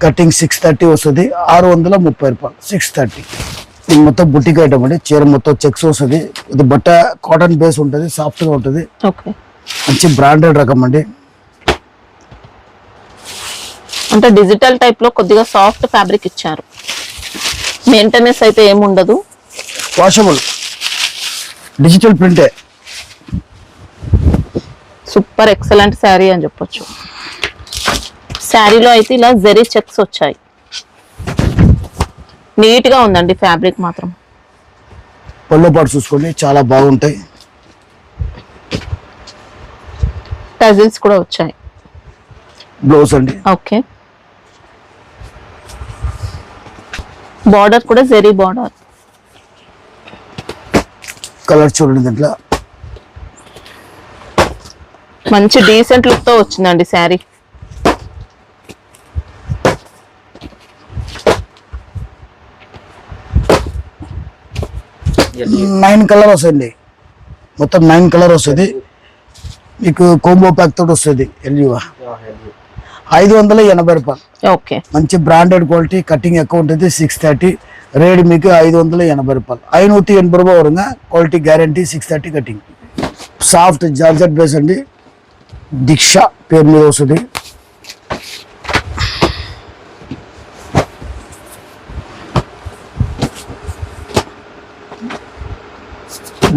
కటింగ్ 630 వస్తుంది, ₹630. 630. ఇది మొత్తం బుటిక్ ఐటమ్ అండి, చీర మొత్తం చెక్స్ వస్తుంది. ఇది బట్ట కాటన్ బేస్ ఉంటుంది, సాఫ్ట్ గా ఉంటుంది, ఓకే, మంచి బ్రాండెడ్ రకం అండి. అంటే డిజిటల్ టైప్ లో కొద్దిగా సాఫ్ట్ ఫ్యాబ్రిక్ ఇచ్చారు, మెయింటెనెన్స్ అయితే ఏముండదు. వాషబుల్ డిజిటల్ ప్రింటే. సూపర్ ఎక్సలెంట్ శారీ అని చెప్పొచ్చు. శారీలో అయితే ఇలా జరీ చెక్స్ వచ్చాయి. నీట్ గా ఉందండి ఫ్యాబ్రిక్ మాత్రం. పళ్ళు పాటు చూసుకోండి, చాలా బాగుంటాయి. టజిల్స్ కూడా వచ్చాయి. బ్లౌజ్ అండి. ఓకే, బార్డర్ కూడా జరీ బార్డర్. కలర్ చూడండి, దీంట్లో మంచి డీసెంట్ లుక్ తో వచ్చిందండి శారీ. నైన్ కలర్ వస్తుంది, మొత్తం 9 కలర్ వస్తుంది మీకు. కోంబో ప్యాక్ తోటి వస్తుంది. ఎల్యూవా 580 రూపాయలు. ఓకే, మంచి బ్రాండెడ్ క్వాలిటీ, కటింగ్ ఎక్కువ ఉంటుంది. 630 రేట్ మీకు 580 రూపాయలు. 580 రూపాయలు వరంగా quality guarantee. 630 cutting. Soft georgette dress అండి, దీక్ష పేరు మీద వస్తుంది.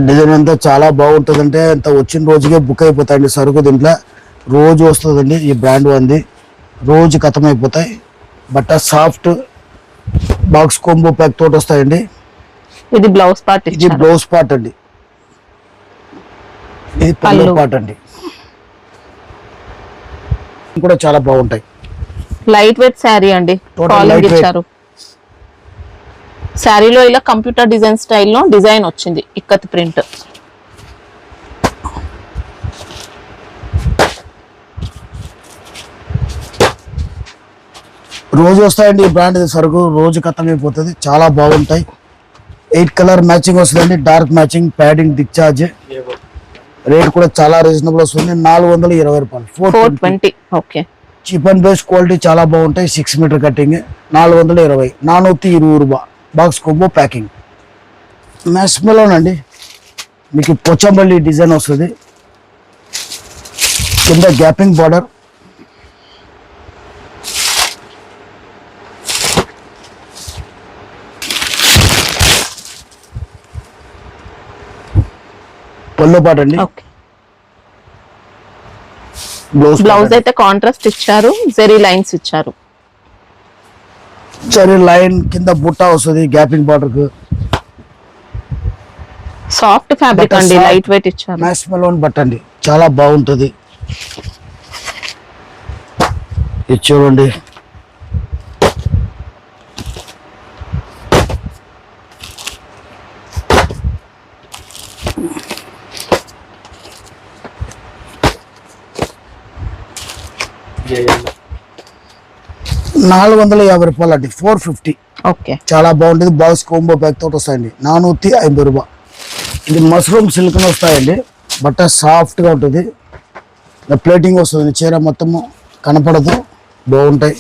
డిజైన్ అంతా చాలా బాగుంటుంది. అంటే అంత వచ్చిన రోజుకే బుక్ అయిపోతాయండి సరుకు. దీంట్లో రోజు వస్తుందండి. ఈ బ్రాండ్ ఉంది, రోజు ఖతం అయిపోతాయి. బట్ట సాఫ్ట్ బాక్స్ కోంబో ప్యాక్ తోటి వస్తాయండి. ఇది బ్లౌజ్ పార్ట్. ఇది బ్లౌజ్ పార్ట్ అండి, ఇది పళ్ళు పళ్ళు. పార్ట్ అండి. కూడా చాలా బాగుంటాయి. లైట్ వెయిట్ శారీ అండి, Total కాలింగ్ light weight. ఇచ్చారు. శారీలో ఇలా కంప్యూటర్ డిజైన్ స్టైల్లో డిజైన్ వచ్చింది, ఇక్కత్ ప్రింట్. రోజు వస్తాయండి ఈ బ్రాండ్ సరుకు, రోజు ఖతం అయిపోతుంది. చాలా బాగుంటాయి. 8 కలర్ మ్యాచింగ్ వస్తుందండి, dark matching, padding, discharge. Rate కూడా చాలా రీజనబుల్ వస్తుంది. 420 రూపాయలు. 420. Okay, cheap and best quality చాలా బాగుంటాయి. 6 మీటర్ కటింగ్ 420. 420 రూపాయ బాక్స్ కోంబో ప్యాకింగ్. మ్యాస్మెలోనండి మీకు పోచంపల్లి డిజైన్ వస్తుంది. కింద గ్యాపింగ్ బార్డర్, పళ్ళు పాట అండి. ఓకే. బ్లౌజ్ అయితే కాంట్రాస్ట్ ఇచ్చారు, జెరీ లైన్స్ ఇచ్చారు. సరే లైన్ కింద బుట్ట వస్తుంది గ్యాపింగ్ బార్డర్ కు. సాఫ్ట్ ఫ్యాబ్రిక్ అండి, soft. లైట్ వెయిట్ ఇచ్చారు. మ్యాచ్ మెలోన్ బట్టండి, చాలా బాగుంటుంది. ఇది చూడండి, ₹450 అండి. 450. ఓకే, చాలా బాగుంటుంది. బాక్స్ కోంబో ప్యాక్ తోటి వస్తాయండి. 450 రూపాయ. ఇది మష్రూమ్ సిల్క్ వస్తాయండి. బట్ట సాఫ్ట్ గా ఉంటుంది. ప్లేటింగ్ వస్తుంది, చీర మొత్తము కనపడదు, బాగుంటాయి.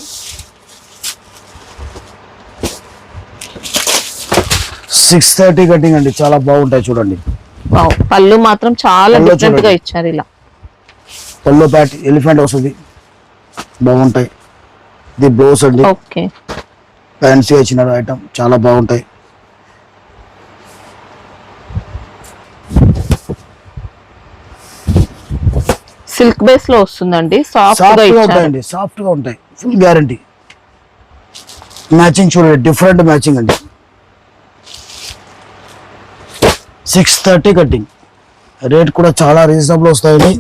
$630 కటింగ్ అండి, చాలా బాగుంటాయి. చూడండి వావ్. పళ్ళు మాత్రం చాలా పళ్ళు డిఫరెంట్ గా చూడండి. ఇచ్చారు. ఇలా పళ్ళు ప్యాట్ ఎలిఫెంట్ వస్తుంది, బాగుంటాయి. ఇది బ్లౌజ్ అండి, ఓకే. ఫ్యాన్సీ వచ్చిన ఐటమ్, చాలా బాగుంటాయి. సిల్క్ బేస్ లో వస్తుందండి, సాఫ్ట్ గా సాఫ్ట్ గా ఇచ్చారు. ఉంటాయండి, సాఫ్ట్ గా ఉంటాయి. Full guarantee. మ్యాచింగ్ చూడండి, డిఫరెంట్ మ్యాచింగ్ అండి. 630 కటింగ్. రేట్ కూడా చాలా రీజనబుల్ వస్తాయండి.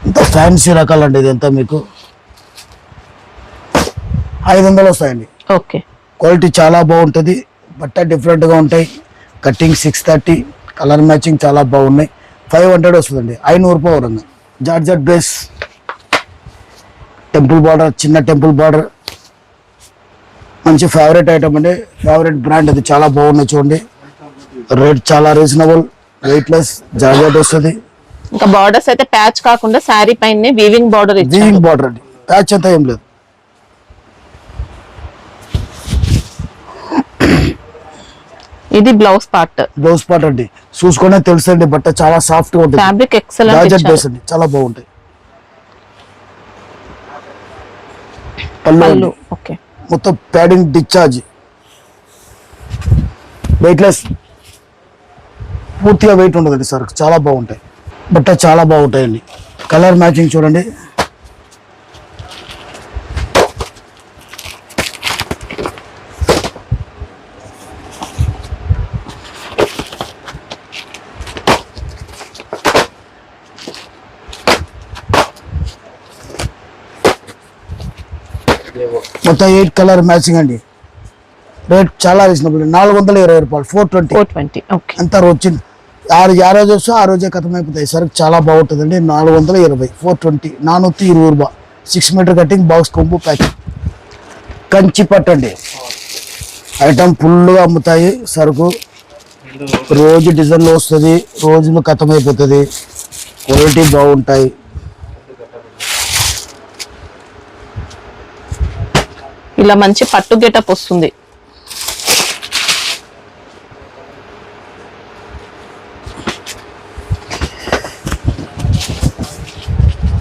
ఇంత ఫ్యాన్సీ రకాలండి. ఇదంతా మీకు 500 వస్తాయండి. ఓకే, క్వాలిటీ చాలా బాగుంటుంది. బట్ట డిఫరెంట్ గా ఉంటాయి. కటింగ్ 630, కలర్ మ్యాచింగ్ చాలా బాగున్నాయి. 500 వస్తుందండి. 500 రూపాయలు వరంగా. జార్జెట్ డ్రెస్, టెంపుల్ బార్డర్, చిన్న టెంపుల్ బార్డర్, మంచి ఫేవరెట్ ఐటమ్ అండి. ఫేవరెట్ బ్రాండ్ అది, చాలా బాగున్నాయి. చూడండి, రేట్ చాలా రీజనబుల్, వెయిట్లెస్, జార్జెట్ వస్తుంది. ఇంకా బార్డర్స్ అయితే ప్యాచ్ కాకుండా శారీ పైన వీవింగ్ బార్డర్ ఇచ్చారు. వీవింగ్ బార్డర్ అండి, ప్యాచ్ అంతా ఏం లేదు. ఇది బ్లౌజ్ పార్ట్. బ్లౌజ్ పార్ట్ అండి, చూసుకునే తెలుసండి. బట్ట చాలా సాఫ్ట్ గా ఉంటుంది. ఫ్యాబ్రిక్ ఎక్సలెంట్ జార్జెట్ డ్రెస్ ఇచ్చారు. అండి, చాలా బాగుంటాయి. పళ్ళు పళ్ళు, అండి. ఓకే. మొత్తం ప్యాడింగ్, డిశ్చార్జ్, వెయిట్లెస్, పూర్తిగా వెయిట్ ఉండదండి సార్, చాలా బాగుంటాయి. బట్ట చాలా బాగుంటాయండి. కలర్ మ్యాచింగ్ చూడండి. మొత్తం 8 కలర్ మ్యాచింగ్ అండి. రేట్ చాలా రీజనబుల్, 420 రూపాయలు, 420. 420. ఓకే. అంత వచ్చింది. ఆ రోజు వస్తే ఆ రోజే ఖతమైపోతాయి. సరుకు చాలా బాగుంటుందండి. 420, 420, 420 రూపాయలు. 6 మీటర్ కటింగ్ బాక్స్ కొంబు ప్యాకింగ్. కంచి పట్టు అండి. ఐటమ్ ఫుల్గా అమ్ముతాయి సరుకు. రోజు డిజైన్లో వస్తుంది, రోజులు ఖతమైపోతుంది. క్వాలిటీ బాగుంటాయి. ఇలా మంచి పట్టు గెటప్ వస్తుంది.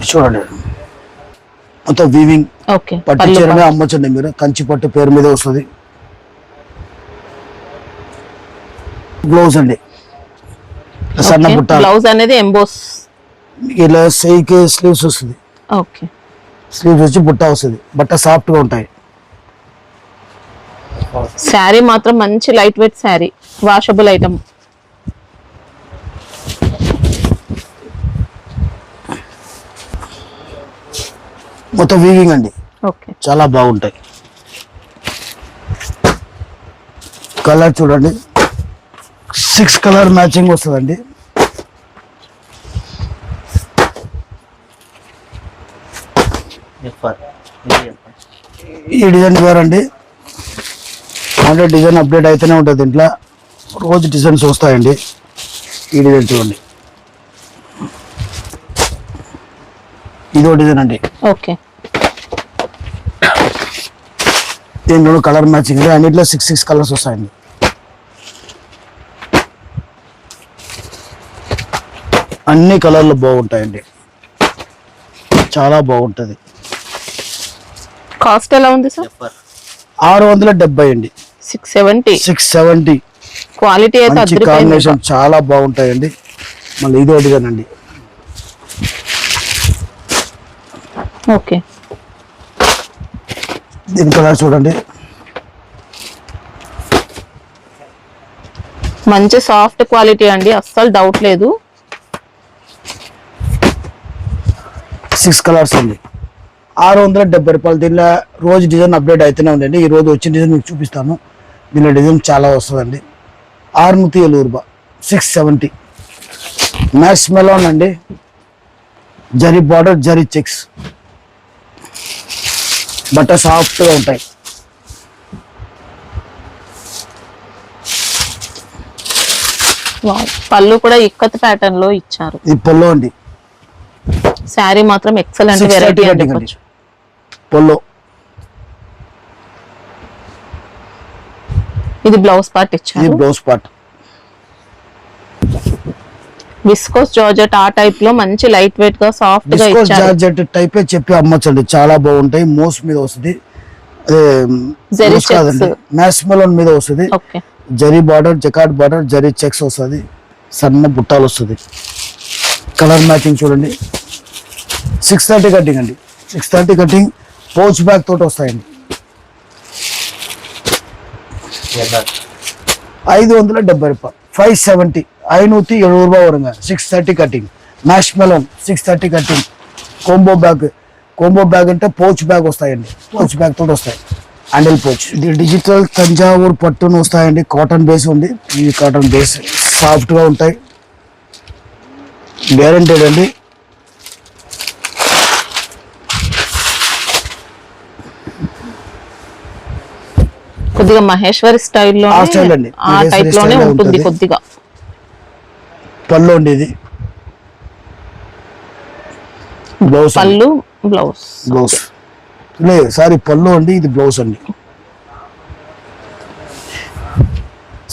చూడండి మొత్తం వీవింగ్. ఓకే. పట్టు చీరనే అమ్మొచ్చండి మీరు. కంచి పట్టు పేరు మీద వస్తుంది. బ్లౌజ్ అండి, సన్న బుట్ట బ్లౌజ్ అనేది ఎంబోస్. ఇలా సైకి స్లీవ్స్ వస్తుంది. ఓకే. స్లీవ్స్ వచ్చి బుట్ట వస్తుంది. బట్ట సాఫ్ట్ గా ఉంటాయి. శారీ మాత్రం మంచి light weight sari, washable item. మొత్తం వీవింగ్ అండి. ఓకే. చాలా బాగుంటాయి. కలర్ చూడండి, 6 కలర్ మ్యాచింగ్ వస్తుందండి. ఈ డిజైన్ వేరండి. అంటే డిజైన్ అప్డేట్ అయితేనే ఉంటుంది దీంట్లో. రోజు డిజైన్స్ వస్తాయండి. ఈ డిజైన్ చూడండి, ఇదో డిజైన్ అండి. ఓకే. దీంట్లో కలర్ మ్యాచింగ్ అన్నిట్లో 6 కలర్స్ వస్తాయండి. అన్ని కలర్లు బాగుంటాయండి, చాలా బాగుంటుంది. కాస్ట్ ఎలా ఉంది సార్? 670 అండి. 670. 670. క్వాలిటీ అయితే మంచి కాంబినేషన్, చాలా బాగుంటాయండి. మళ్ళీ ఇదో డిజైన్ అండి. ఓకే. దీని కలర్ చూడండి, మంచి సాఫ్ట్ క్వాలిటీ అండి, అస్సలు డౌట్ లేదు. 6 కలర్స్ అండి. 670 రూపాయలు. దీనిలో రోజు డిజైన్ అప్డేట్ అయితేనే ఉందండి. ఈ రోజు వచ్చిన డిజైన్ మీకు చూపిస్తాను. దీనిలో డిజైన్ చాలా వస్తుందండి. 670 రూపాయలు, 670. మ్యాక్స్ మెలాన్ అండి. Zari border, zari checks. బట్ట సాఫ్ట్గా ఉంటాయి. పళ్ళు కూడా ఇక్కత్ ప్యాటర్న్ లో ఇచ్చారు. ఇది పొల్లో అండి. శారీ మాత్రం ఎక్సలెంట్ వెరైటీ అని చెప్పొచ్చు. పొల్లో. ఇది బ్లౌజ్ పార్ట్ ఇది ఇచ్చారు. Blouse part. విస్కోస్ జార్జెట్ ఆ టైప్ లో మంచి లైట్ వెయిట్ గా సాఫ్ట్ గా విస్కోస్ ఇచ్చారు. జార్జెట్ టైపే చెప్పి అమ్మచ్చండి, చాలా బాగుంటాయి. మోస్ మీద వస్తుంది, జరీ కాదండి, చెక్స్. మ్యాక్స్ మెలాన్ మీద వస్తుంది. Okay. Zari border, జకాట్ border, zari checks వస్తుంది. సన్న బుట్టాలు వస్తుంది. కలర్ మ్యాచింగ్ చూడండి. 630 కటింగ్ అండి. 630 కటింగ్, పౌచ్ బ్యాగ్ తోటి వస్తాయండి. 570 రూపాయలు, 570. 570 రూపాయలు. 630 cutting. Mash melon 630 cutting. Combo bag. Combo bag అంటే పౌచ్ బ్యాగ్ వస్తాయండి. పౌచ్ బ్యాగ్ తోటి వస్తాయి, హ్యాండిల్ పౌచ్. ఇది డిజిటల్ తంజావూరు పట్టును వస్తాయండి. కాటన్ బేస్ ఉంది. ఈ కాటన్ బేస్ సాఫ్ట్గా ఉంటాయి, గ్యారంటీడ్ అండి. కొద్దిగా మహేశ్వరి స్టైల్లో ఆ స్టైల్ అండి, ఆ మహేశ్వరి టైప్ లోనే స్టైల్లో ఉంటుంది ఉంటుంది. కొద్దిగా. పళ్ళు అండి. ఇది బ్లౌజ్. పళ్ళు బ్లౌజ్. బ్లౌజ్ లేదు సారీ, పళ్ళు అండి. ఇది బ్లౌజ్ అండి.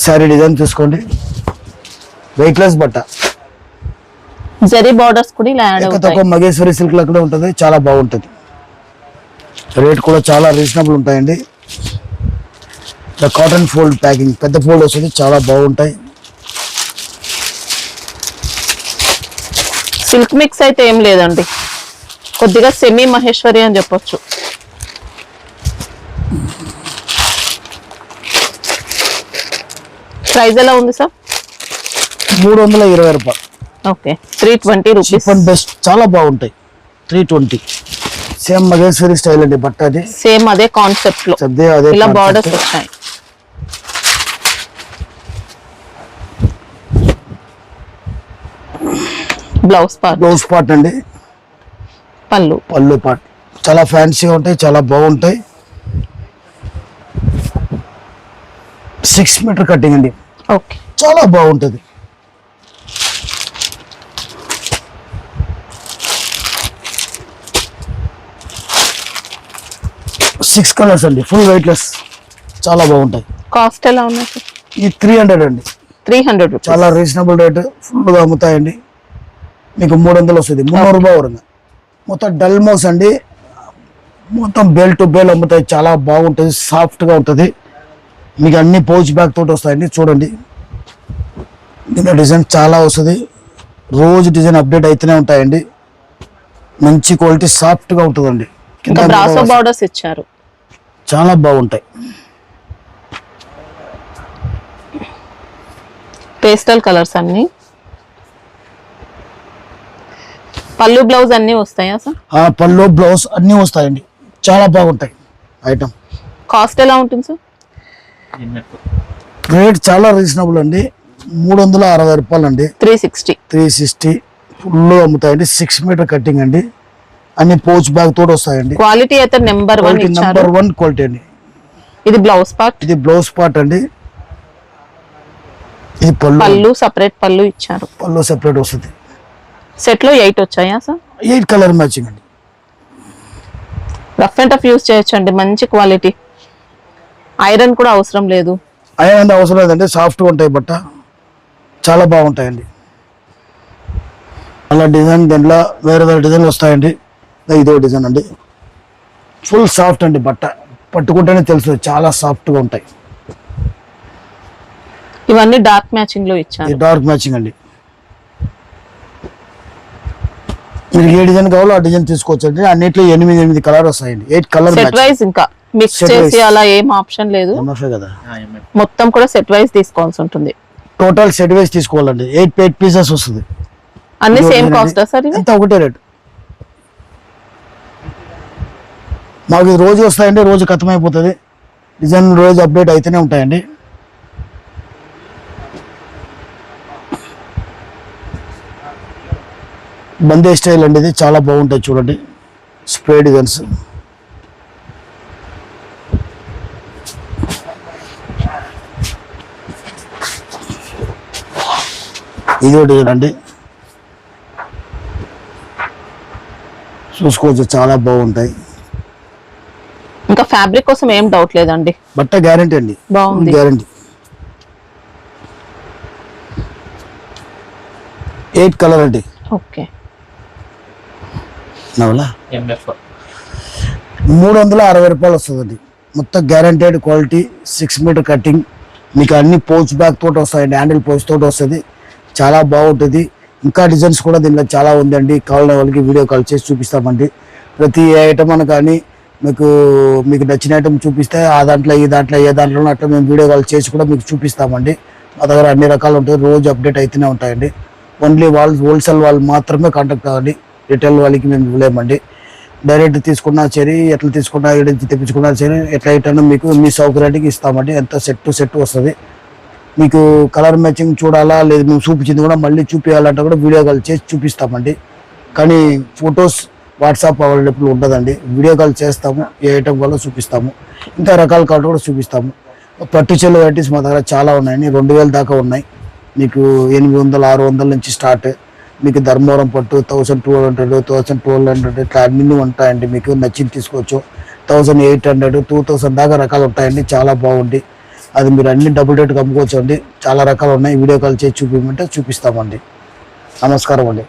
సారీ డిజైన్ చూసుకోండి. వెయిట్లెస్ బట్ట. జరీ బార్డర్స్ కూడా ఇలా యాడ్ అవుతాయి. తక్కువ మగేశ్వరి సిల్క్ లో కూడా ఉంటుంది, చాలా బాగుంటుంది. రేట్ కూడా చాలా రీజనబుల్ ఉంటాయండి. కాటన్ ఫోల్డ్ ప్యాకింగ్, పెద్ద ఫోల్డ్ వస్తుంది, చాలా బాగుంటాయి. సిల్క్ మిక్స్ అయితే ఏం లేదండి, కొద్దిగా సెమీ మహేశ్వరి అని చెప్పొచ్చు. ప్రైస్ ఎలా ఉంది సార్? 320 రూపాయలు. Okay, 320 rupees. Cheap and best, చాలా బాగుంటాయి. 320. సేమ్ మహేశ్వరి స్టైల్ అండి బట్ట అది. సేమ్ అదే కాన్సెప్ట్ లో అదే ఇలా బార్డర్స్ వచ్చాయి. బ్లౌజ్ పార్ట్ అండి. పళ్ళు పార్ట్ చాలా ఫ్యాన్సీగా ఉంటాయి, చాలా బాగుంటాయి. 6 మీటర్ కటింగ్ అండి. ఓకే, చాలా బాగుంటది. సిక్స్ కలర్స్ అండి, ఫుల్ వెయిట్లెస్, చాలా బాగుంటాయి. కాస్ట్ ఎలా ఉన్నాయి సార్? ఈ 300 అండి. 300 రూపీస్. చాలా రీజనబుల్ రేట్, ఫుల్గా అమ్ముతాయండి. మీకు 300 వస్తుంది, 300 రూపాయలు వరంగా. మొత్తం డల్ మౌస్ అండి, మొత్తం బేల్ టు బేల్ అమ్ముతాయి. చాలా బాగుంటుంది, సాఫ్ట్గా ఉంటుంది. మీకు అన్ని పౌచ్ బ్యాగ్ తోటి వస్తాయండి. చూడండి, దీంట్లో డిజైన్ చాలా వస్తుంది. రోజు డిజైన్ అప్డేట్ అయితేనే ఉంటాయండి. మంచి క్వాలిటీ, సాఫ్ట్గా ఉంటుందండి. ఇంకా బ్రాసో బార్డర్స్ ఇచ్చారు, చాలా బాగుంటాయి. పేస్టల్ కలర్స్ అన్ని. పళ్ళు బ్లౌజ్ అన్ని వస్తాయా సార్? పళ్ళు బ్లౌజ్ అన్ని వస్తాయండి, చాలా బాగుంటాయి ఐటమ్. కాస్ట్ ఎలా ఉంటుంది సార్? రేట్ చాలా రీజనబుల్ అండి, 360 రూపాయలు అండి. 360 ఫుల్ అమ్ముతాయండి. 6 మీటర్ కటింగ్ అండి, అన్ని పౌచ్ బ్యాగ్ తోటి వస్తాయండి. క్వాలిటీ అయితే నెంబర్ 1 క్వాలిటీ అండి. ఇది బ్లౌజ్ పార్ట్ అండి. ఇది పళ్ళు సెపరేట్ పళ్ళు ఇచ్చారు. పళ్ళు సెపరేట్ వస్తుంది. సెట్ లో 8 వచ్చాయా సార్? 8 కలర్ మ్యాచింగ్ అండి. రఫ్ అండ్ టఫ్ యూజ్ చేయొచ్చండి, మంచి క్వాలిటీ. ఐరన్ కూడా అవసరం లేదు. ఐరన్ అవసరం లేదండి, సాఫ్ట్గా ఉంటాయి బట్ట, చాలా బాగుంటాయండి. అలా డిజైన్ దీంట్లో వేరే డిజైన్లు వస్తాయండి. ఇదో డిజైన్ అండి, ఫుల్ సాఫ్ట్ అండి బట్ట, పట్టుకుంటేనే తెలుసు, చాలా సాఫ్ట్గా ఉంటాయి. ఇవన్నీ డార్క్ మ్యాచింగ్ లో ఇచ్చారు. డార్క్ మ్యాచింగ్ అండి. మీరు ఏ డిజైన్ కావాలో ఆ డిజైన్ తీసుకోవచ్చు అండి. అన్నిట్లో 8 కలర్ వస్తాయండి. 8 కలర్ సెట్ వైస్, ఇంకా మిక్స్ చేసి అలా ఏం ఆప్షన్ లేదు కదా. మొత్తం కూడా సెట్ వైస్ తీసుకోవాల్సి ఉంటుంది. టోటల్ సెట్ వైస్ తీసుకోవాలండి. 8 పీసెస్ వస్తుంది. అన్ని సేమ్ కాస్ట్ సార్? ఎంత ఒకటే రేట్. మాకు ఇది రోజు వస్తాయండి, రోజు ఖతమైపోతుంది. డిజైన్ రోజు అప్డేట్ అయితేనే ఉంటాయండి. బందే స్టైల్ అండి, ఇది చాలా బాగుంటాయి. చూడండి, స్ప్రే డిజైన్స్. ఇది డిజైన్ అండి, చూసుకోవచ్చు, చాలా బాగుంటాయి. ఇంకా ఫ్యాబ్రిక్ కోసం ఏం డౌట్ లేదండి, బట్ట గ్యారంటీ అండి, బాగుంది, గ్యారంటీ. 8 కలర్ అండి. ఓకే, 360 రూపాయలు వస్తుందండి. మొత్తం గ్యారంటెడ్ క్వాలిటీ, 6 మీటర్ కటింగ్. మీకు అన్ని పౌచ్ బ్యాగ్ తోటి వస్తాయండి, హ్యాండిల్ పౌచ్ తోటి వస్తుంది, చాలా బాగుంటుంది. ఇంకా డిజైన్స్ కూడా దీనిలో చాలా ఉందండి. కావాలనే వాళ్ళకి వీడియో కాల్ చేసి చూపిస్తామండి. ప్రతి ఐటమ్ అని కానీ మీకు నచ్చిన ఐటమ్ చూపిస్తే ఆ దాంట్లో ఈ దాంట్లో ఏ దాంట్లో అట్లా మేము వీడియో కాల్ చేసి కూడా మీకు చూపిస్తామండి. మా దగ్గర అన్ని రకాలు ఉంటాయి, రోజు అప్డేట్ అయితేనే ఉంటాయండి. ఓన్లీ హోల్సేల్ వాళ్ళు మాత్రమే కాంటాక్ట్ అవ్వండి, రిటైల్ వాళ్ళకి మేము ఇవ్వలేమండి. డైరెక్ట్ తీసుకున్నా సరే, ఎట్లా తీసుకున్నా ఏడించి తెప్పించుకున్నా సరే, ఎట్లా ఐటమ్ మీకు మీ సౌకర్యానికి ఇస్తామండి. ఎంత సెట్ వస్తుంది. మీకు కలర్ మ్యాచింగ్ చూడాలా లేదు, మేము చూపించింది కూడా మళ్ళీ చూపించాలంటే కూడా వీడియో కాల్ చేసి చూపిస్తామండి. కానీ ఫొటోస్ వాట్సాప్ అవైలబుల్ ఉండదండి. వీడియో కాల్ చేస్తాము, ఏ ఐటమ్ వల్ల చూపిస్తాము. ఇంకా రకాల కాల్ కూడా చూపిస్తాము. పట్టు చెల్లు వెరైటీస్ మా దగ్గర చాలా ఉన్నాయండి, 2000 దాకా ఉన్నాయి. మీకు 800, 600 నుంచి స్టార్ట్. మీకు ధర్మవరం పట్టు 1200, 1200 ఇట్లా అన్ని ఉంటాయండి. మీకు నచ్చింది తీసుకోవచ్చు. 1800, 2000 దాకా రకాలు ఉంటాయండి, చాలా బాగుంది. అది మీరు అన్ని డబుల్ రేట్కి అమ్ముకోవచ్చు అండి. చాలా రకాలు ఉన్నాయి, వీడియో కాల్ చేసి చూపించమంటే చూపిస్తామండి. నమస్కారం అండి.